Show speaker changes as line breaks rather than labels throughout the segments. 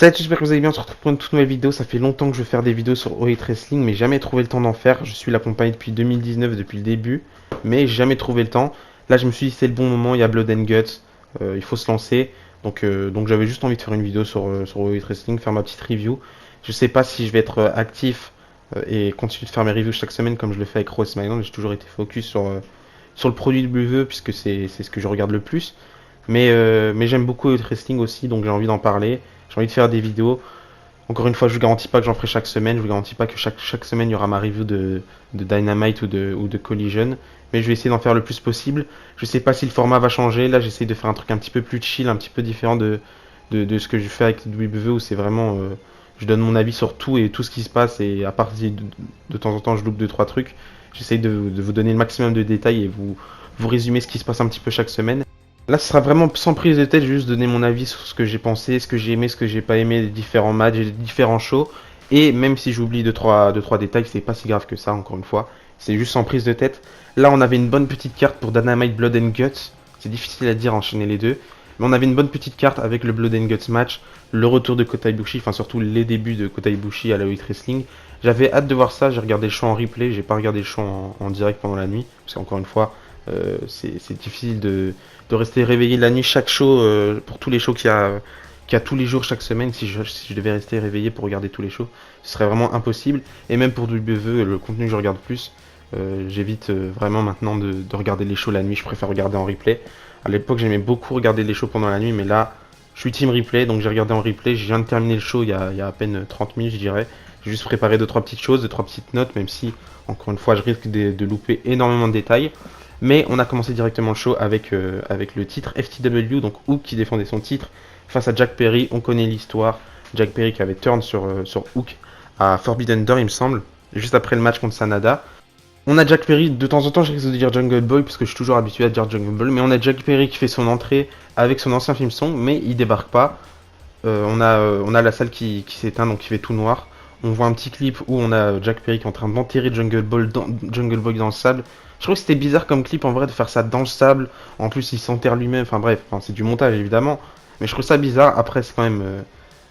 Salut, j'espère que vous allez bien, on se retrouve pour une toute nouvelle vidéo. Ça fait longtemps que je veux faire des vidéos sur All Elite Wrestling, mais jamais trouvé le temps d'en faire. Je suis la compagnie depuis 2019, depuis le début, mais j'ai jamais trouvé le temps. Là, je me suis dit c'est le bon moment, il y a Blood and Guts, il faut se lancer. Donc j'avais juste envie de faire une vidéo sur All Elite Wrestling, faire ma petite review. Je sais pas si je vais être actif et continuer de faire mes reviews chaque semaine comme je le fais avec Raw et SmackDown. J'ai toujours été focus sur le produit WWE puisque c'est ce que je regarde le plus. Mais j'aime beaucoup All Elite Wrestling aussi, donc j'ai envie d'en parler. J'ai envie de faire des vidéos. Encore une fois, je vous garantis pas que j'en ferai chaque semaine. Je vous garantis pas que chaque semaine il y aura ma review de Dynamite ou de Collision. Mais je vais essayer d'en faire le plus possible. Je sais pas si le format va changer. Là, j'essaie de faire un truc un petit peu plus chill, un petit peu différent de ce que je fais avec WWE où c'est vraiment. Je donne mon avis sur tout et tout ce qui se passe. Et à partir de temps en temps, je loupe 2-3 trucs. J'essaie de vous donner le maximum de détails et vous résumer ce qui se passe un petit peu chaque semaine. Là, ce sera vraiment sans prise de tête, je vais juste donner mon avis sur ce que j'ai pensé, ce que j'ai aimé, ce que j'ai pas aimé, les différents matchs, les différents shows. Et même si j'oublie deux, trois détails, c'est pas si grave que ça, encore une fois. C'est juste sans prise de tête. Là, on avait une bonne petite carte pour Dynamite Blood and Guts. C'est difficile à dire, enchaîner les deux. Mais on avait une bonne petite carte avec le Blood and Guts match, le retour de Kota Ibushi, enfin surtout les débuts de Kota Ibushi à la Elite Wrestling. J'avais hâte de voir ça, j'ai regardé le show en replay, j'ai pas regardé le show en direct pendant la nuit. Parce qu'encore une fois, c'est difficile de rester réveillé la nuit chaque show pour tous les shows qu'il y a tous les jours chaque semaine. Si je devais rester réveillé pour regarder tous les shows, ce serait vraiment impossible. Et même pour WWE, le contenu que je regarde plus, j'évite vraiment maintenant de regarder les shows la nuit. Je préfère regarder en replay. À l'époque, j'aimais beaucoup regarder les shows pendant la nuit, mais là, je suis team replay, donc j'ai regardé en replay. Je viens de terminer le show il y a à peine 30 minutes, je dirais. J'ai juste préparé 2-3 petites choses, 2-3 petites notes, même si, encore une fois, je risque de louper énormément de détails. Mais on a commencé directement le show avec le titre FTW, donc Hook qui défendait son titre face à Jack Perry. On connaît l'histoire. Jack Perry qui avait turn sur Hook à Forbidden Door, il me semble, juste après le match contre Sanada. On a Jack Perry, de temps en temps je risque de dire Jungle Boy parce que je suis toujours habitué à dire Jungle Boy, mais on a Jack Perry qui fait son entrée avec son ancien film son, mais il débarque pas. On a la salle qui s'éteint, donc il fait tout noir. On voit un petit clip où on a Jack Perry qui est en train d'enterrer Jungle Boy dans le sable. Je trouve que c'était bizarre comme clip en vrai de faire ça dans le sable. En plus, il s'enterre lui-même. Enfin bref, c'est du montage évidemment. Mais je trouve ça bizarre. Après, c'est quand même.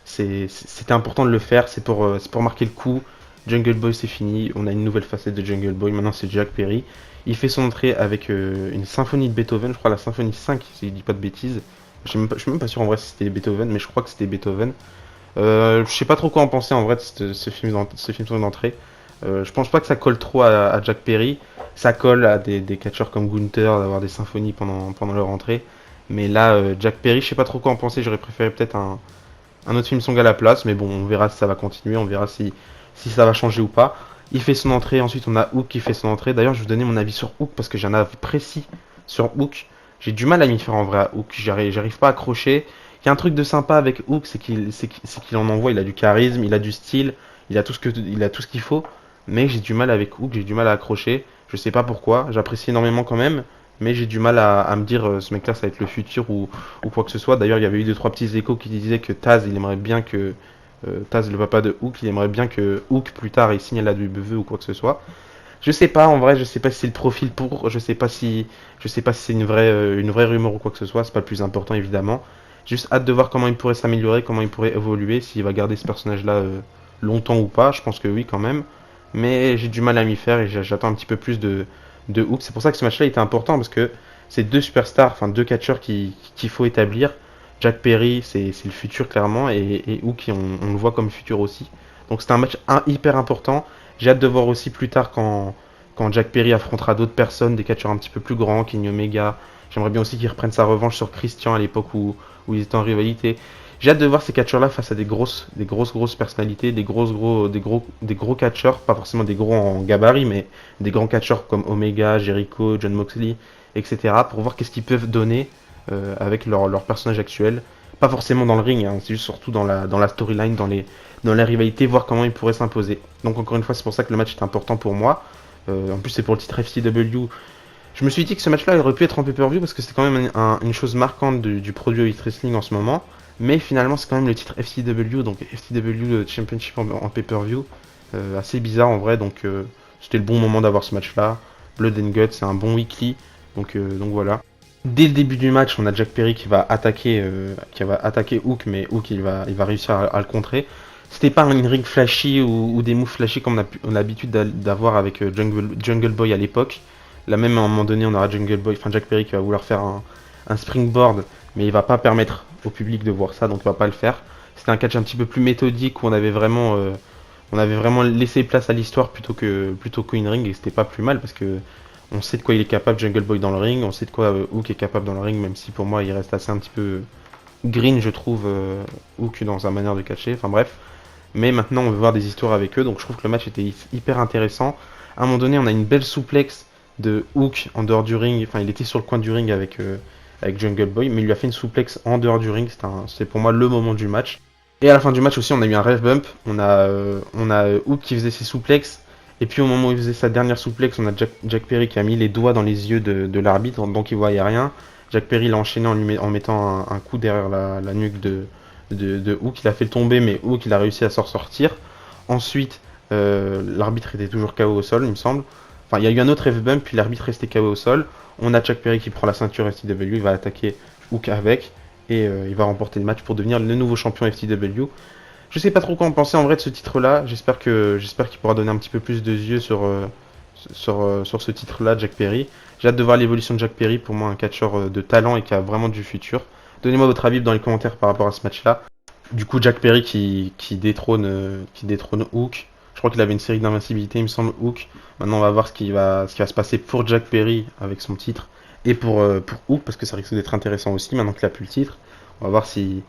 C'était important de le faire. C'est pour marquer le coup. Jungle Boy, c'est fini. On a une nouvelle facette de Jungle Boy. Maintenant, c'est Jack Perry. Il fait son entrée avec une symphonie de Beethoven. Je crois la symphonie 5, si je dis pas de bêtises. Je suis même pas sûr en vrai si c'était Beethoven, mais je crois que c'était Beethoven. Je sais pas trop quoi en penser en vrai de ce film son d'entrée. Je pense pas que ça colle trop à Jack Perry. Ça colle à des catcheurs comme Gunther d'avoir des symphonies pendant leur entrée. Mais là, Jack Perry, je sais pas trop quoi en penser. J'aurais préféré peut-être un autre film song à la place. Mais bon, on verra si ça va continuer. On verra si ça va changer ou pas. Il fait son entrée. Ensuite, on a Hook qui fait son entrée. D'ailleurs, je vais vous donner mon avis sur Hook parce que j'ai un avis précis sur Hook. J'ai du mal à m'y faire en vrai à Hook. J'arrive pas à accrocher. Il y a un truc de sympa avec Hook, c'est qu'il en envoie. Il a du charisme, il a du style, il a tout ce qu'il faut. Mais j'ai du mal avec Hook, j'ai du mal à accrocher. Je sais pas pourquoi. J'apprécie énormément quand même, mais j'ai du mal à me dire ce mec-là ça va être le futur ou quoi que ce soit. D'ailleurs, il y avait eu 2-3 petits échos qui disaient que Taz, il aimerait bien que Taz, le papa de Hook, il aimerait bien que Hook plus tard il signe à la WWE ou quoi que ce soit. Je sais pas, en vrai, je sais pas si c'est le profil pour, je sais pas si c'est une vraie rumeur ou quoi que ce soit. C'est pas le plus important évidemment. J'ai juste hâte de voir comment il pourrait s'améliorer, comment il pourrait évoluer, s'il va garder ce personnage-là longtemps ou pas. Je pense que oui quand même. Mais j'ai du mal à m'y faire et j'attends un petit peu plus de Hook. C'est pour ça que ce match-là était important parce que c'est deux superstars, enfin deux catcheurs qu'il faut établir. Jack Perry, c'est le futur clairement, et Hook, on le voit comme futur aussi. Donc c'est un match hyper important. J'ai hâte de voir aussi plus tard quand Jack Perry affrontera d'autres personnes, des catcheurs un petit peu plus grands, Kenny Omega. J'aimerais bien aussi qu'il reprenne sa revanche sur Christian à l'époque où ils étaient en rivalité. J'ai hâte de voir ces catcheurs-là face à des grosses personnalités, des gros catcheurs, pas forcément des gros en gabarit, mais des grands catcheurs comme Omega, Jericho, John Moxley, etc. pour voir qu'est-ce qu'ils peuvent donner avec leur personnage actuel. Pas forcément dans le ring, hein, c'est juste surtout dans la storyline, dans la rivalité, voir comment ils pourraient s'imposer. Donc encore une fois, c'est pour ça que le match est important pour moi. En plus, c'est pour le titre FTW. Je me suis dit que ce match-là aurait pu être en pay-per-view parce que c'est quand même une chose marquante du produit Elite Wrestling en ce moment. Mais finalement, c'est quand même le titre FTW, donc FTW Championship en pay-per-view. Assez bizarre en vrai, donc c'était le bon moment d'avoir ce match-là. Blood and Guts, c'est un bon weekly, donc voilà. Dès le début du match, on a Jack Perry qui va attaquer Hook, mais Hook il va réussir à le contrer. C'était pas une ring flashy ou des moves flashy comme on a l'habitude d'avoir avec Jungle Boy à l'époque. Là même à un moment donné, on aura Jungle Boy, enfin Jack Perry qui va vouloir faire un springboard, mais il va pas permettre au public de voir ça, donc il va pas le faire. C'était un catch un petit peu plus méthodique où on avait vraiment laissé place à l'histoire plutôt qu'une ring et c'était pas plus mal parce que on sait de quoi il est capable Jungle Boy dans le ring, on sait de quoi Hook est capable dans le ring, même si pour moi il reste assez un petit peu green je trouve Hook dans sa manière de catcher, enfin bref. Mais maintenant on veut voir des histoires avec eux, donc je trouve que le match était hyper intéressant. À un moment donné on a une belle souplex de Hook en dehors du ring, enfin il était sur le coin du ring avec Jungle Boy, mais il lui a fait une souplex en dehors du ring, c'est pour moi le moment du match. Et à la fin du match aussi, on a eu un ref bump. On a Hook qui faisait ses souplexes. Et puis au moment où il faisait sa dernière souplex, on a Jack Perry qui a mis les doigts dans les yeux de l'arbitre, donc il voyait rien. Jack Perry l'a enchaîné en mettant un coup derrière la nuque de Hook. Il a fait le tomber, mais Hook il a réussi à s'en sortir. Ensuite, l'arbitre était toujours KO au sol, il me semble. Enfin, il y a eu un autre ref bump, puis l'arbitre restait KO au sol. On a Jack Perry qui prend la ceinture FTW, il va attaquer Hook avec et il va remporter le match pour devenir le nouveau champion FTW. Je sais pas trop quoi en penser en vrai de ce titre-là. J'espère qu'il pourra donner un petit peu plus de yeux sur ce titre-là, Jack Perry. J'ai hâte de voir l'évolution de Jack Perry. Pour moi, un catcheur de talent et qui a vraiment du futur. Donnez-moi votre avis dans les commentaires par rapport à ce match-là. Du coup, Jack Perry qui détrône Hook. Je crois qu'il avait une série d'invincibilité, il me semble, Hook. Maintenant, on va voir ce qui va se passer pour Jack Perry avec son titre et pour Hook, parce que ça risque d'être intéressant aussi maintenant qu'il a plus le titre. On va voir s'il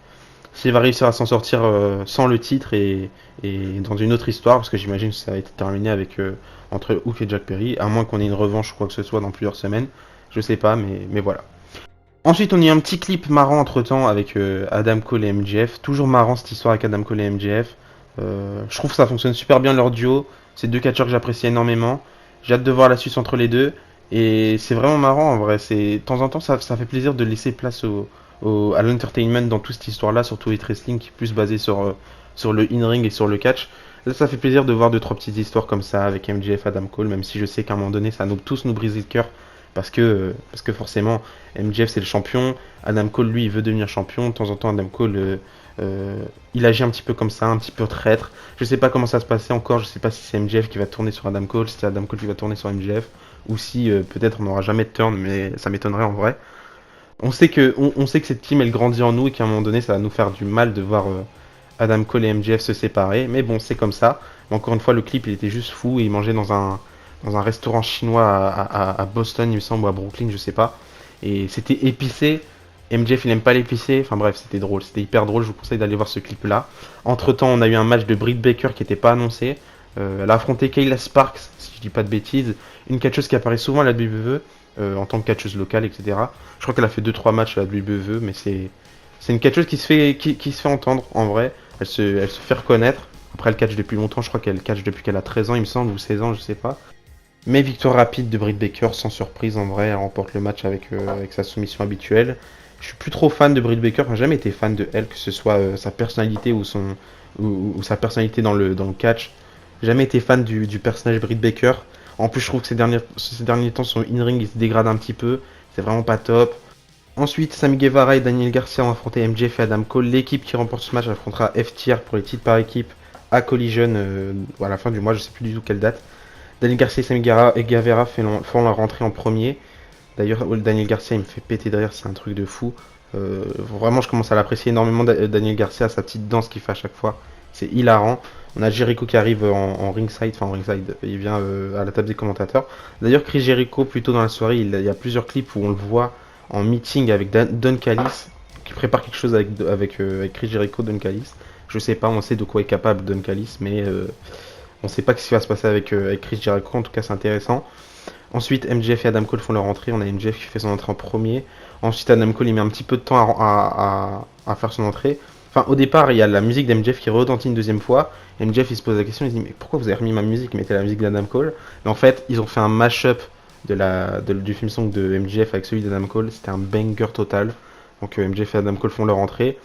va réussir à s'en sortir sans le titre et dans une autre histoire, parce que j'imagine que ça a été terminé entre Hook et Jack Perry, à moins qu'on ait une revanche ou quoi que ce soit dans plusieurs semaines. Je sais pas, mais voilà. Ensuite, on a eu un petit clip marrant entre temps avec Adam Cole et MJF. Toujours marrant cette histoire avec Adam Cole et MJF. Je trouve que ça fonctionne super bien leur duo. C'est deux catcheurs que j'apprécie énormément. J'ai hâte de voir la suite entre les deux. Et c'est vraiment marrant en vrai. De temps en temps, ça fait plaisir de laisser place à l'entertainment dans toute cette histoire-là, surtout Elite Wrestling qui est plus basé sur le in-ring et sur le catch. Là, ça fait plaisir de voir deux trois petites histoires comme ça avec MJF, Adam Cole, même si je sais qu'à un moment donné, ça nous tous nous briser le cœur parce que forcément, MJF c'est le champion, Adam Cole lui il veut devenir champion, de temps en temps Adam Cole il agit un petit peu comme ça, un petit peu traître. Je sais pas comment ça se passait encore, je sais pas si c'est MJF qui va tourner sur Adam Cole, si c'est Adam Cole qui va tourner sur MJF, ou si peut-être on n'aura jamais de turn, mais ça m'étonnerait en vrai. On sait que cette team elle grandit en nous et qu'à un moment donné ça va nous faire du mal de voir Adam Cole et MJF se séparer, mais bon c'est comme ça. Mais encore une fois le clip il était juste fou et il mangeait dans un restaurant chinois à Boston il me semble ou à Brooklyn je sais pas. Et c'était épicé. MJF il aime pas l'épicé, enfin bref c'était drôle, c'était hyper drôle, je vous conseille d'aller voir ce clip là. Entre temps on a eu un match de Britt Baker qui était pas annoncé. Elle a affronté Kayla Sparks, si je dis pas de bêtises, une catcheuse qui apparaît souvent à la WWE en tant que catcheuse locale, etc. Je crois qu'elle a fait deux trois matchs à la WWE, mais c'est une catcheuse qui se fait entendre en vrai. Elle se fait reconnaître. Après elle catch depuis longtemps, je crois qu'elle catch depuis qu'elle a 13 ans il me semble, ou 16 ans, je sais pas. Mais victoire rapide de Britt Baker, sans surprise en vrai, elle remporte le match avec sa soumission habituelle. Je suis plus trop fan de Britt Baker, j'ai jamais été fan de elle, que ce soit sa personnalité ou sa personnalité dans le catch. J'ai jamais été fan du personnage Britt Baker. En plus, je trouve que ces derniers temps, son in-ring il se dégrade un petit peu. C'est vraiment pas top. Ensuite, Sammy Guevara et Daniel Garcia ont affronté MJF et Adam Cole. L'équipe qui remporte ce match affrontera FTR pour les titres par équipe à Collision à la fin du mois, je sais plus du tout quelle date. Daniel Garcia et Sammy Guevara font leur rentrée en premier. D'ailleurs, Daniel Garcia, il me fait péter derrière, c'est un truc de fou. Vraiment, je commence à l'apprécier énormément, Daniel Garcia, sa petite danse qu'il fait à chaque fois. C'est hilarant. On a Jericho qui arrive en ringside, enfin en ringside, il vient à la table des commentateurs. D'ailleurs, Chris Jericho, plus tôt dans la soirée, il y a plusieurs clips où on le voit en meeting avec Don Callis, qui prépare quelque chose avec Chris Jericho, Don Callis. Je sais pas, on sait de quoi est capable Don Callis, mais on sait pas ce qui va se passer avec Chris Jericho, en tout cas c'est intéressant. Ensuite, MJF et Adam Cole font leur entrée. On a MJF qui fait son entrée en premier. Ensuite, Adam Cole il met un petit peu de temps à faire son entrée. Enfin, au départ, il y a la musique d'MJF qui retentit une deuxième fois. MJF il se pose la question, il se dit mais pourquoi vous avez remis ma musique, mettez la musique d'Adam Cole. Mais en fait, ils ont fait un mash-up du film song de MJF avec celui d'Adam Cole. C'était un banger total. Donc MJF et Adam Cole font leur entrée.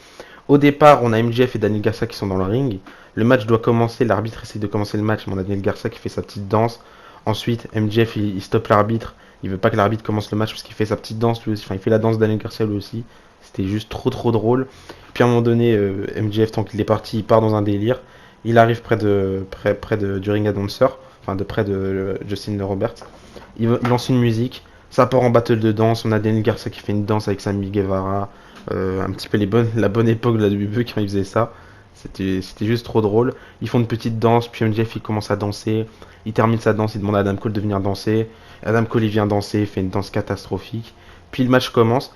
Au départ, on a MJF et Daniel Garcia qui sont dans le ring. Le match doit commencer, l'arbitre essaie de commencer le match, mais on a Daniel Garcia qui fait sa petite danse. Ensuite, MJF il stoppe l'arbitre. Il veut pas que l'arbitre commence le match parce qu'il fait sa petite danse lui aussi. Enfin, il fait la danse d'Daniel Garcia lui aussi. C'était juste trop drôle. Puis à un moment donné, MJF, tant qu'il est parti, il part dans un délire. Il arrive près du ring announcer, enfin de près de Justin Roberts. Il lance une musique. Ça part en battle de danse. On a Daniel Garcia qui fait une danse avec Sammy Guevara. Un petit peu la bonne époque de la WWE quand il faisait ça. C'était juste trop drôle. Ils font une petite danse, puis MJF il commence à danser. Il termine sa danse, il demande à Adam Cole de venir danser. Adam Cole il vient danser, il fait une danse catastrophique. Puis le match commence.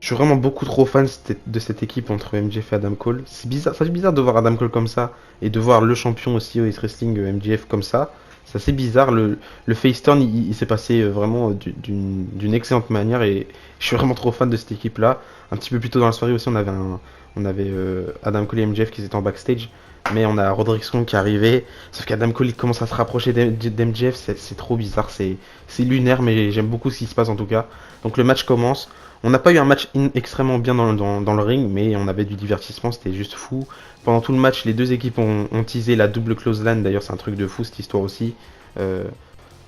Je suis vraiment beaucoup trop fan de cette équipe entre MJF et Adam Cole. C'est bizarre, ça fait bizarre de voir Adam Cole comme ça et de voir le champion aussi au Wrestling MJF comme ça. C'est assez bizarre. Le face turn il s'est passé vraiment d'une excellente manière et je suis vraiment trop fan de cette équipe là. Un petit peu plus tôt dans la soirée aussi on avait Adam Cole et MJF qui étaient en backstage. Mais on a Roderick Strong qui est arrivé. Sauf qu'Adam Cole il commence à se rapprocher d'MJF. C'est trop bizarre. C'est lunaire, mais j'aime beaucoup ce qui se passe en tout cas. Donc le match commence. On n'a pas eu un match extrêmement bien dans le ring, mais on avait du divertissement. C'était juste fou. Pendant tout le match, les deux équipes ont teasé la double close line. D'ailleurs, c'est un truc de fou cette histoire aussi. Euh,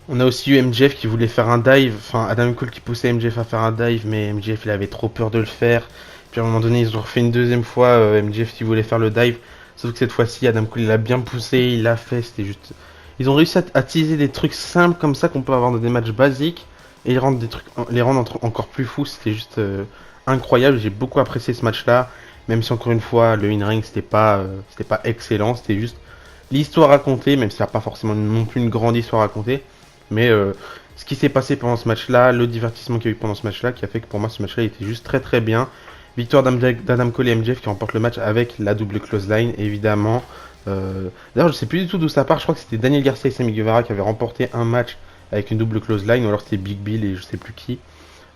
on a aussi eu MJF qui voulait faire un dive. Enfin, Adam Cole qui poussait MJF à faire un dive, mais MJF il avait trop peur de le faire. Puis à un moment donné, ils ont refait une deuxième fois. MJF qui voulait faire le dive. Sauf que cette fois-ci, Adam Cole il a bien poussé, il l'a fait, c'était juste... Ils ont réussi à teaser des trucs simples comme ça qu'on peut avoir dans des matchs basiques et les rendre encore plus fous, c'était juste incroyable. J'ai beaucoup apprécié ce match-là, même si encore une fois, le in-ring c'était pas excellent, c'était juste l'histoire racontée, même si ça n'a pas forcément non plus une grande histoire racontée. Mais ce qui s'est passé pendant ce match-là, le divertissement qu'il y a eu pendant ce match-là, qui a fait que pour moi ce match-là était juste très bien. Victoire d'Adam Cole et MJF qui remporte le match avec la double close line, évidemment. D'ailleurs, je sais plus du tout d'où ça part. Je crois que c'était Daniel Garcia et Sammy Guevara qui avaient remporté un match avec une double close line, ou alors c'était Big Bill et je sais plus qui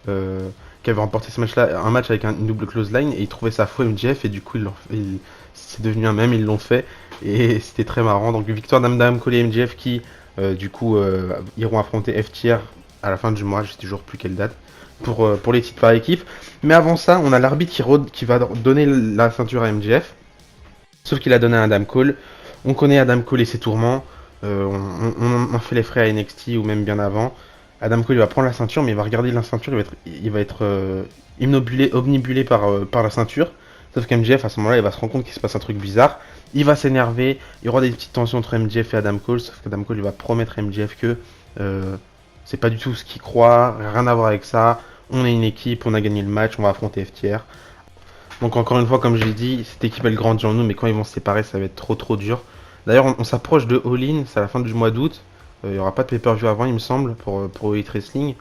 qui avaient remporté ce match-là, un match avec une double close line, et ils trouvaient ça faux MJF, et du coup, c'est devenu un mème, ils l'ont fait, et c'était très marrant. Donc, victoire d'Adam Cole et MJF qui, du coup, iront affronter FTR à la fin du mois, je sais toujours plus quelle date pour les titres par équipe. Mais avant ça, on a l'arbitre qui va donner la ceinture à MJF. Sauf qu'il a donné à Adam Cole. On connaît Adam Cole et ses tourments. On fait les frais à NXT ou même bien avant. Adam Cole il va prendre la ceinture, mais il va regarder la ceinture, il va être omnibulé par la ceinture. Sauf qu'MJF à ce moment-là, il va se rendre compte qu'il se passe un truc bizarre. Il va s'énerver. Il y aura des petites tensions entre MJF et Adam Cole. Sauf qu'Adam Cole il va promettre à MJF que c'est pas du tout ce qu'il croit, rien à voir avec ça. On est une équipe, on a gagné le match, on va affronter FTR. Donc encore une fois, comme j'ai dit, cette équipe elle grandit en nous, mais quand ils vont se séparer, ça va être trop dur. D'ailleurs, on s'approche de All-In, c'est à la fin du mois d'août. Il n'y aura pas de pay-per-view avant, il me semble, pour Elite Wrestling.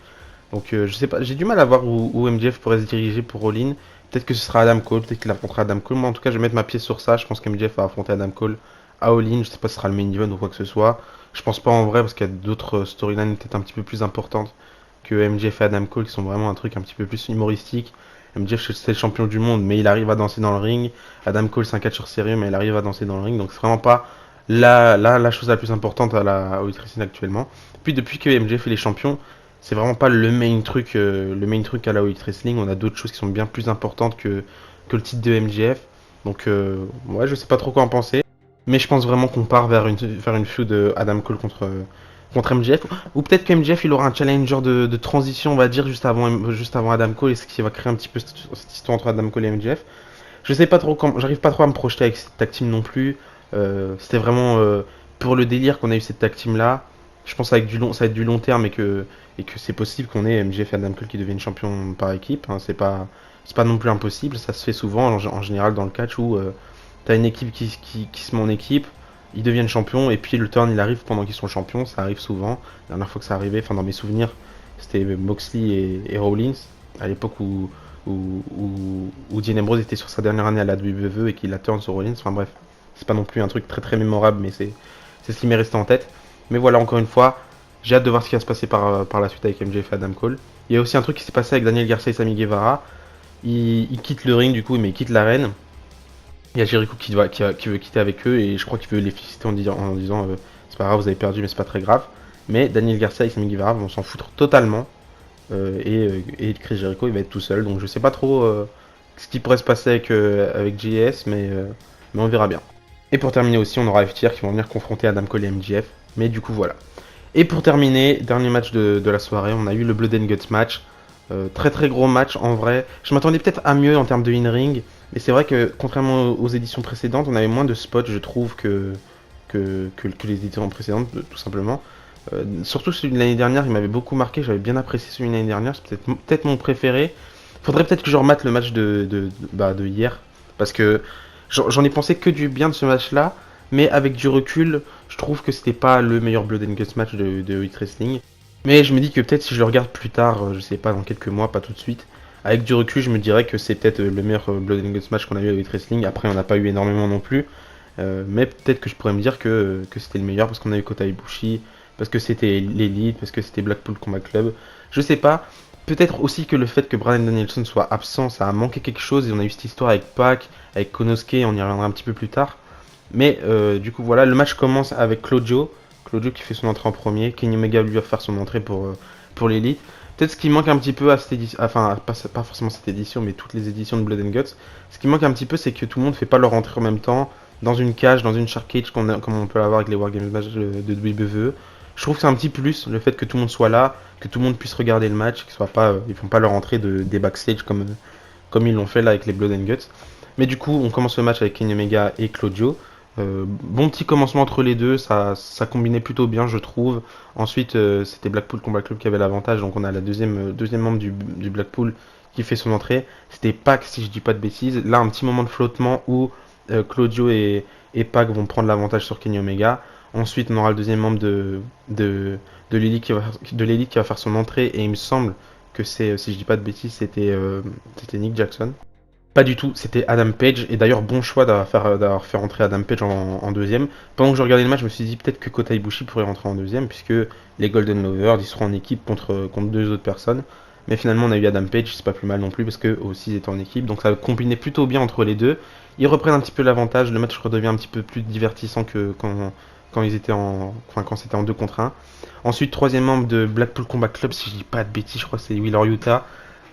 Donc je sais pas, j'ai du mal à voir où MJF pourrait se diriger pour All-In. Peut-être que ce sera Adam Cole, peut-être qu'il affrontera Adam Cole. Moi en tout cas, je vais mettre ma pièce sur ça. Je pense qu'MJF va affronter Adam Cole à All-In. Je sais pas si ce sera le main event ou quoi que ce soit. Je pense pas en vrai parce qu'il y a d'autres storylines peut-être un petit peu plus importantes que MJF et Adam Cole qui sont vraiment un truc un petit peu plus humoristique. MJF c'est le champion du monde mais il arrive à danser dans le ring. Adam Cole c'est un catcheur sérieux mais il arrive à danser dans le ring. Donc c'est vraiment pas la chose la plus importante au wrestling actuellement. Puis depuis que MJF est les champions, c'est vraiment pas le main truc à la Elite Wrestling. On a d'autres choses qui sont bien plus importantes que le titre de MJF. Donc ouais, je sais pas trop quoi en penser. Mais je pense vraiment qu'on part vers une feud de Adam Cole contre MJF. Ou peut-être que MJF il aura un challenger de transition, on va dire, juste avant Adam Cole, et ce qui va créer un petit peu cette histoire entre Adam Cole et MJF. Je sais pas trop j'arrive pas trop à me projeter avec cette tag team non plus. C'était vraiment pour le délire qu'on a eu cette tag team là. Je pense que ça va être du long terme et que c'est possible qu'on ait MJF et Adam Cole qui deviennent champions par équipe. Hein. C'est pas non plus impossible. Ça se fait souvent en général dans le catch où t'as une équipe qui se met en équipe, ils deviennent champions et puis le turn il arrive pendant qu'ils sont champions. Ça arrive souvent. La dernière fois que ça arrivait, enfin dans mes souvenirs, c'était Moxley et Rollins à l'époque où Dean Ambrose était sur sa dernière année à la WWE et qu'il a turn sur Rollins. Enfin bref. C'est pas non plus un truc très mémorable, mais c'est ce qui m'est resté en tête. Mais voilà, encore une fois, j'ai hâte de voir ce qui va se passer par la suite avec MJF et Adam Cole. Il y a aussi un truc qui s'est passé avec Daniel Garcia et Sammy Guevara. Il quitte le ring du coup, mais il quitte l'arène. Il y a Jericho qui veut quitter avec eux et je crois qu'il veut les féliciter en disant c'est pas grave, vous avez perdu, mais c'est pas très grave. Mais Daniel Garcia et Sammy Guevara vont s'en foutre totalement. Et Chris Jericho il va être tout seul. Donc je sais pas trop ce qui pourrait se passer avec JS, mais on verra bien. Et pour terminer aussi, on aura FTR qui vont venir confronter Adam Cole et MJF. Mais du coup, voilà. Et pour terminer, dernier match de la soirée, on a eu le Blood and Guts match. Très très gros match en vrai. Je m'attendais peut-être à mieux en termes de in-ring, mais c'est vrai que contrairement aux éditions précédentes, on avait moins de spots, je trouve, que les éditions précédentes, tout simplement. Surtout celui de l'année dernière, il m'avait beaucoup marqué, j'avais bien apprécié celui de l'année dernière, c'est peut-être mon préféré. Faudrait peut-être que je remate le match de hier, parce que j'en ai pensé que du bien de ce match-là, mais avec du recul, je trouve que c'était pas le meilleur Blood and Guts match de Elite Wrestling. Mais je me dis que peut-être si je le regarde plus tard, je sais pas, dans quelques mois, pas tout de suite, avec du recul, je me dirais que c'est peut-être le meilleur Blood and Guts match qu'on a eu avec Elite Wrestling. Après, on n'a pas eu énormément non plus. Mais peut-être que je pourrais me dire que c'était le meilleur parce qu'on a eu Kota Ibushi, parce que c'était l'Elite, parce que c'était Blackpool Combat Club. Je sais pas. Peut-être aussi que le fait que Bryan Danielson soit absent, ça a manqué quelque chose et on a eu cette histoire avec Pac, avec Konosuke, on y reviendra un petit peu plus tard. Mais du coup voilà, le match commence avec Claudio. Claudio qui fait son entrée en premier. Kenny Omega lui va faire son entrée pour l'Elite. Peut-être ce qui manque un petit peu à cette édition, enfin pas forcément cette édition, mais toutes les éditions de Blood and Guts, ce qui manque un petit peu c'est que tout le monde fait pas leur entrée en même temps, dans une cage, dans une shark cage, comme on peut l'avoir avec les Wargames match de WWE. Je trouve que c'est un petit plus, le fait que tout le monde soit là, que tout le monde puisse regarder le match, qu'ils soient pas, ils font pas leur entrée des backstage comme ils l'ont fait là avec les Blood and Guts. Mais du coup, on commence le match avec Kenny Omega et Claudio. Bon petit commencement entre les deux, ça combinait plutôt bien, je trouve. Ensuite, c'était Blackpool Combat Club qui avait l'avantage, donc on a la deuxième membre du Blackpool qui fait son entrée. C'était Pac, si je dis pas de bêtises. Là, un petit moment de flottement où Claudio et Pac vont prendre l'avantage sur Kenny Omega. Ensuite, on aura le deuxième membre de l'Elite qui va faire son entrée, et il me semble que c'est, si je dis pas de bêtises, c'était Nick Jackson. Pas du tout, c'était Adam Page. Et d'ailleurs, bon choix d'avoir fait rentrer Adam Page en deuxième. Pendant que je regardais le match, je me suis dit peut-être que Kota Ibushi pourrait rentrer en deuxième, puisque les Golden Lovers, ils seront en équipe contre deux autres personnes. Mais finalement, on a eu Adam Page, c'est pas plus mal non plus, parce qu'eux aussi ils étaient en équipe. Donc ça combinait plutôt bien entre les deux. Ils reprennent un petit peu l'avantage, le match redevient un petit peu plus divertissant que quand ils étaient quand c'était en 2 contre 1. Ensuite, troisième membre de Blackpool Combat Club, si je dis pas de bêtises, je crois que c'est Wheeler Yuta.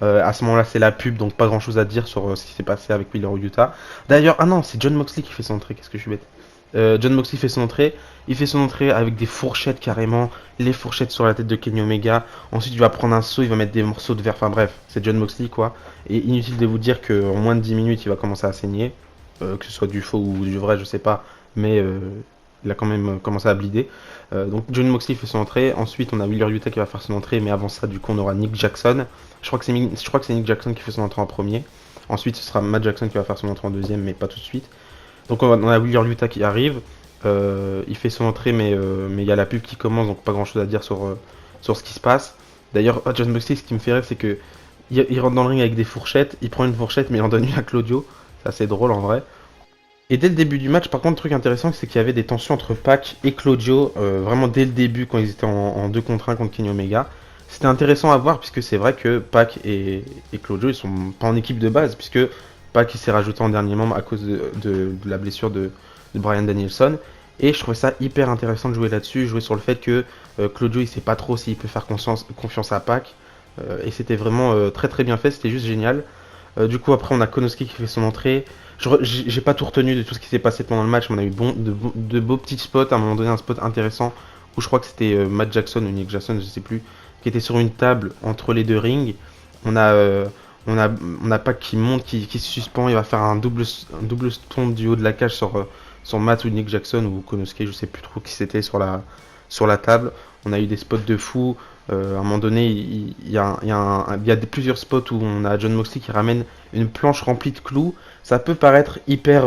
À ce moment-là, c'est la pub, donc pas grand-chose à dire sur ce qui s'est passé avec Wheeler Yuta. D'ailleurs, ah non, c'est John Moxley qui fait son entrée, qu'est-ce que je suis bête. John Moxley fait son entrée, il fait son entrée avec des fourchettes carrément, les fourchettes sur la tête de Kenny Omega. Ensuite, il va prendre un seau, il va mettre des morceaux de verre, enfin bref, c'est John Moxley quoi. Et inutile de vous dire qu'en moins de 10 minutes, il va commencer à saigner, que ce soit du faux ou du vrai, je sais pas, mais il a quand même commencé à bleeder. Donc John Moxley fait son entrée. Ensuite, on a Wheeler Yuta qui va faire son entrée, mais avant ça, du coup, on aura Nick Jackson. Je crois que c'est Nick Jackson qui fait son entrée en premier. Ensuite, ce sera Matt Jackson qui va faire son entrée en deuxième, mais pas tout de suite. Donc on a Wheeler Yuta qui arrive. Il fait son entrée, mais il y a la pub qui commence, donc pas grand chose à dire sur ce qui se passe. D'ailleurs, John Moxley, ce qui me fait rire, c'est que il rentre dans le ring avec des fourchettes. Il prend une fourchette, mais il en donne une à Claudio. C'est assez drôle en vrai. Et dès le début du match, par contre, le truc intéressant, c'est qu'il y avait des tensions entre Pac et Claudio, vraiment dès le début, quand ils étaient en 2 contre 1 contre Kenny Omega. C'était intéressant à voir, puisque c'est vrai que Pac et Claudio, ils sont pas en équipe de base, puisque Pac il s'est rajouté en dernier membre à cause de la blessure de Bryan Danielson. Et je trouvais ça hyper intéressant de jouer là-dessus, jouer sur le fait que Claudio, il sait pas trop s'il peut faire confiance à Pac. Et c'était vraiment très très bien fait, c'était juste génial. Du coup, après, on a Konosuke qui fait son entrée. J'ai pas tout retenu de tout ce qui s'est passé pendant le match, mais on a eu de beaux petits spots. À un moment donné, un spot intéressant où je crois que c'était Matt Jackson ou Nick Jackson, je sais plus, qui était sur une table entre les deux rings. On a, euh, on a Pac qui monte, qui se suspend. Il va faire un double stomp du haut de la cage sur Matt ou Nick Jackson ou Konosuke, je sais plus trop qui c'était sur la table. On a eu des spots de fou. À un moment donné, il y a plusieurs spots où on a John Moxley qui ramène une planche remplie de clous. Ça peut paraître hyper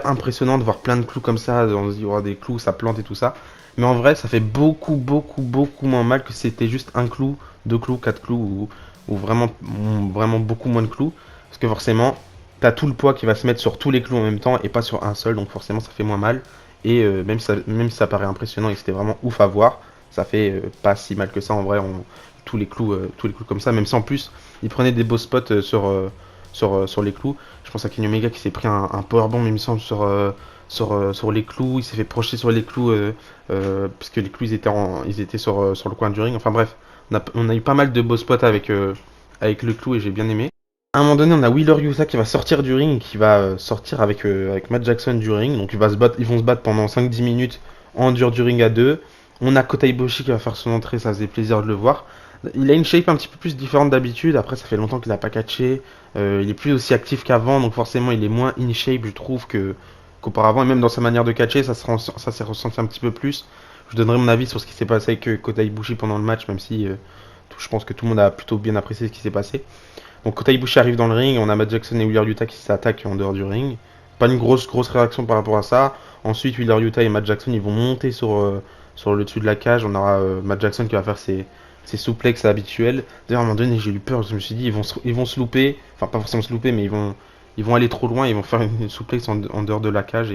impressionnant de voir plein de clous comme ça. On se dit, oh, des clous, ça plante et tout ça. Mais en vrai, ça fait beaucoup moins mal que si c'était juste un clou, deux clous, quatre clous ou vraiment beaucoup moins de clous. Parce que forcément, t'as tout le poids qui va se mettre sur tous les clous en même temps et pas sur un seul. Donc forcément, ça fait moins mal. Et même si ça paraît impressionnant et que c'était vraiment ouf à voir, ça fait pas si mal que ça en vrai. Tous les clous comme ça. Même si en plus, ils prenaient des beaux spots sur les clous. Je pense à Kenny Omega qui s'est pris un powerbomb, il me semble, sur les clous. Il s'est fait projeter sur les clous, puisque les clous ils étaient sur le coin du ring. Enfin bref, on a eu pas mal de beaux spots avec le clou et j'ai bien aimé. À un moment donné, on a Wheeler Yuta qui va sortir du ring, qui va sortir avec Matt Jackson du ring. Donc ils vont se battre pendant 5-10 minutes en dur du ring à deux. On a Kota Ibushi qui va faire son entrée, ça faisait plaisir de le voir. Il a une shape un petit peu plus différente d'habitude, après ça fait longtemps qu'il n'a pas catché, il est plus aussi actif qu'avant, donc forcément il est moins in shape je trouve qu'auparavant, et même dans sa manière de catcher, ça s'est ressenti un petit peu plus. Je donnerai mon avis sur ce qui s'est passé avec Kota Ibushi pendant le match, même si je pense que tout le monde a plutôt bien apprécié ce qui s'est passé. Donc Kota Ibushi arrive dans le ring, on a Matt Jackson et Wheeler Yuta qui s'attaquent en dehors du ring. Pas une grosse réaction par rapport à ça. Ensuite Wheeler Yuta et Matt Jackson ils vont monter sur le dessus de la cage. On aura Matt Jackson qui va faire ses souplexes habituels. D'ailleurs à un moment donné j'ai eu peur, je me suis dit ils vont se louper. Enfin pas forcément se louper mais ils vont aller trop loin, ils vont faire une souplex en dehors de la cage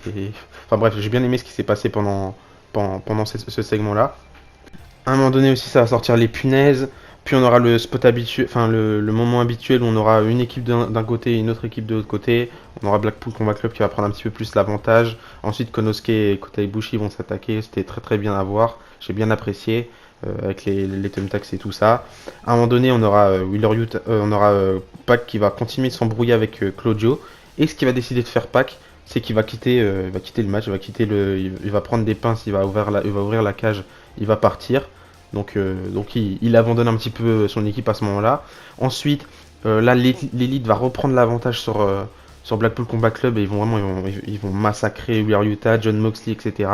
Enfin bref, j'ai bien aimé ce qui s'est passé pendant ce segment-là. À un moment donné aussi, ça va sortir les punaises. Puis on aura le spot habituel, enfin le moment habituel où on aura une équipe d'un côté et une autre équipe de l'autre côté. On aura Blackpool Combat Club qui va prendre un petit peu plus l'avantage. Ensuite, Konosuke et Kota Ibushi vont s'attaquer. C'était très bien à voir. J'ai bien apprécié avec les thumbtacks et tout ça. À un moment donné, on aura Pac qui va continuer de s'embrouiller avec Claudio. Et ce qu'il va décider de faire Pac, c'est qu'il va quitter le match, il va prendre des pinces, il va ouvrir la cage, il va partir. Donc il abandonne un petit peu son équipe à ce moment-là. Ensuite, là l'élite va reprendre l'avantage sur Blackpool Combat Club et ils vont massacrer Wheeler Yuta, John Moxley, etc.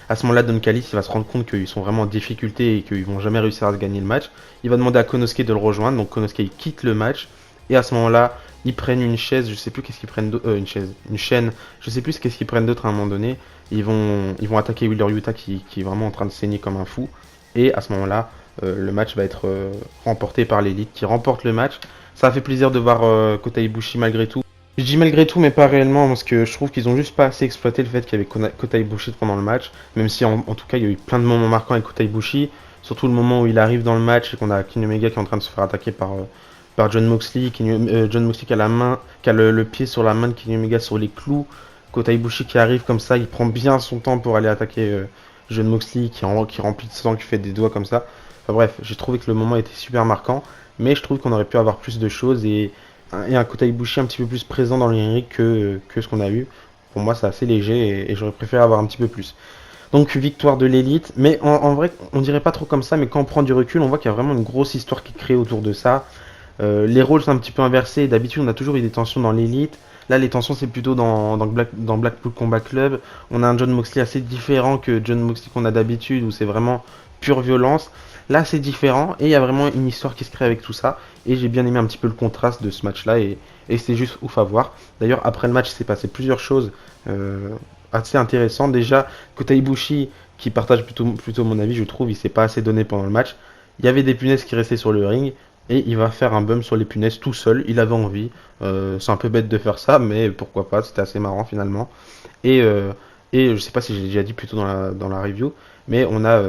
À ce moment-là, Don Callis il va se rendre compte qu'ils sont vraiment en difficulté et qu'ils vont jamais réussir à gagner le match. Il va demander à Konosuke de le rejoindre, donc Konosuke il quitte le match et à ce moment-là, ils prennent une chaise, je sais plus qu'est-ce qu'ils prennent d'autre, une chaîne, je sais plus qu'est-ce qu'ils prennent d'autre à un moment donné. Ils vont attaquer Wheeler Yuta qui est vraiment en train de saigner comme un fou. Et à ce moment-là, le match va être remporté par l'élite qui remporte le match. Ça a fait plaisir de voir Kota Ibushi malgré tout. Je dis malgré tout, mais pas réellement, parce que je trouve qu'ils ont juste pas assez exploité le fait qu'il y avait Kota Ibushi pendant le match. Même si en tout cas, il y a eu plein de moments marquants avec Kota Ibushi. Surtout le moment où il arrive dans le match et qu'on a Kenny Omega qui est en train de se faire attaquer par John Moxley. John Moxley qui a le pied sur la main de Kenny Omega sur les clous. Kota Ibushi qui arrive comme ça, il prend bien son temps pour aller attaquer John Moxley qui remplit de sang, qui fait des doigts comme ça. Enfin bref, j'ai trouvé que le moment était super marquant, mais je trouve qu'on aurait pu avoir plus de choses et un Kota Ibushi un petit peu plus présent dans le ring que ce qu'on a eu. Pour moi, c'est assez léger et j'aurais préféré avoir un petit peu plus. Donc victoire de l'élite, mais en vrai, on dirait pas trop comme ça, mais quand on prend du recul, on voit qu'il y a vraiment une grosse histoire qui est créée autour de ça. Les rôles sont un petit peu inversés. D'habitude, on a toujours eu des tensions dans l'élite. Là, les tensions, c'est plutôt dans Blackpool Combat Club. On a un John Moxley assez différent que John Moxley qu'on a d'habitude, où c'est vraiment pure violence. Là, c'est différent et il y a vraiment une histoire qui se crée avec tout ça. Et j'ai bien aimé un petit peu le contraste de ce match-là et c'est juste ouf à voir. D'ailleurs, après le match, il s'est passé plusieurs choses assez intéressantes. Déjà, Kota Ibushi, qui partage plutôt mon avis, je trouve, il s'est pas assez donné pendant le match. Il y avait des punaises qui restaient sur le ring. Et il va faire un bump sur les punaises tout seul, il avait envie. C'est un peu bête de faire ça, mais pourquoi pas, c'était assez marrant finalement. Et, euh, et je sais pas si j'ai déjà dit plutôt dans la review, mais on a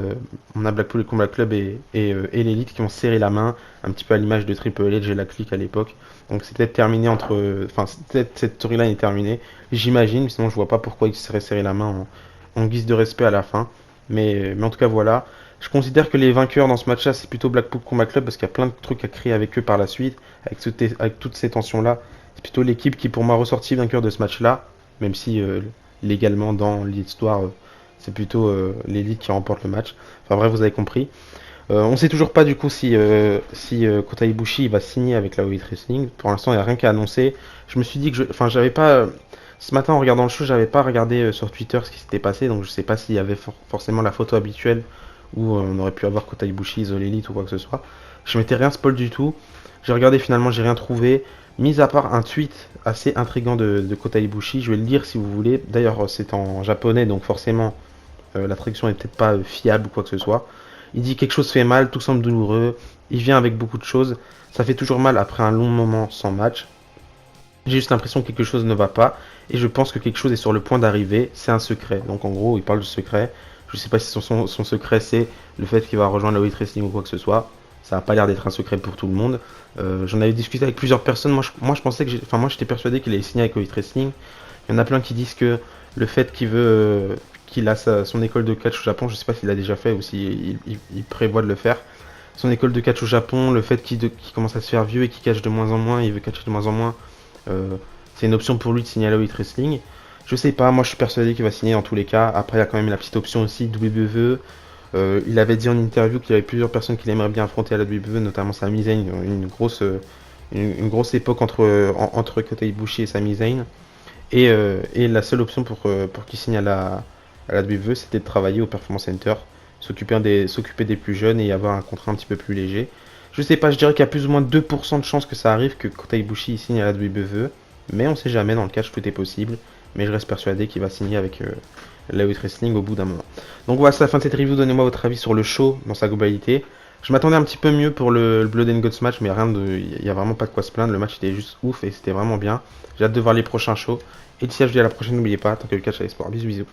Blackpool Combat Club et l'Elite qui ont serré la main, un petit peu à l'image de Triple H et la clique à l'époque. Donc c'était terminé enfin, cette storyline est terminée, j'imagine, sinon je vois pas pourquoi ils se seraient serré la main en guise de respect à la fin. Mais en tout cas, voilà. Je considère que les vainqueurs dans ce match-là, c'est plutôt Blackpool Combat Club parce qu'il y a plein de trucs à créer avec eux par la suite, avec toutes ces tensions-là. C'est plutôt l'équipe qui, pour moi, ressortit vainqueur de ce match-là, même si légalement, dans l'histoire, c'est plutôt l'élite qui remporte le match. Enfin bref, vous avez compris. On sait toujours pas du coup si Kota Ibushi va signer avec la All Elite Wrestling. Pour l'instant, il n'y a rien qu'à annoncer. Je me suis dit que enfin, j'avais pas. Ce matin, en regardant le show, j'avais pas regardé sur Twitter ce qui s'était passé, donc je sais pas s'il y avait forcément la photo habituelle où on aurait pu avoir Kota Ibushi, All Elite ou quoi que ce soit. Je m'étais rien spoil du tout. J'ai regardé finalement, j'ai rien trouvé. Mis à part un tweet assez intriguant de Kota Ibushi, je vais le lire si vous voulez. D'ailleurs, c'est en japonais, donc forcément, la traduction est peut-être pas fiable ou quoi que ce soit. Il dit quelque chose fait mal, tout semble douloureux. Il vient avec beaucoup de choses. Ça fait toujours mal après un long moment sans match. J'ai juste l'impression que quelque chose ne va pas. Et je pense que quelque chose est sur le point d'arriver. C'est un secret. Donc en gros, il parle de secret. Je sais pas si son secret c'est le fait qu'il va rejoindre la All Elite Wrestling ou quoi que ce soit. Ça n'a pas l'air d'être un secret pour tout le monde. J'en avais discuté avec plusieurs personnes. Moi je pensais que moi j'étais persuadé qu'il allait signer avec All Elite Wrestling. Il y en a plein qui disent que le fait qu'il a son école de catch au Japon, je sais pas s'il l'a déjà fait ou s'il il prévoit de le faire. Son école de catch au Japon, le fait qu'il commence à se faire vieux et qu'il catch de moins en moins, il veut catcher de moins en moins, c'est une option pour lui de signer à la All Elite Wrestling. Je sais pas, moi je suis persuadé qu'il va signer dans tous les cas. Après, il y a quand même la petite option aussi WWE. Il avait dit en interview qu'il y avait plusieurs personnes qu'il aimerait bien affronter à la WWE, notamment Sami Zayn, une grosse époque entre Kota Ibushi et Sami Zayn. Et la seule option pour qu'il signe à la WWE, c'était de travailler au Performance Center, s'occuper des plus jeunes et avoir un contrat un petit peu plus léger. Je sais pas, je dirais qu'il y a plus ou moins 2% de chances que ça arrive que Kota Ibushi signe à la WWE, mais on sait jamais, dans le catch tout est possible. Mais je reste persuadé qu'il va signer avec la Elite Wrestling au bout d'un moment. Donc voilà, c'est la fin de cette review. Donnez-moi votre avis sur le show dans sa globalité. Je m'attendais un petit peu mieux pour le Blood and Guts match, mais il n'y a vraiment pas de quoi se plaindre. Le match était juste ouf et c'était vraiment bien. J'ai hâte de voir les prochains shows. Et d'ici là, je vous dis à la prochaine. N'oubliez pas, tant que le catch à l'espoir. Bisous, bisous.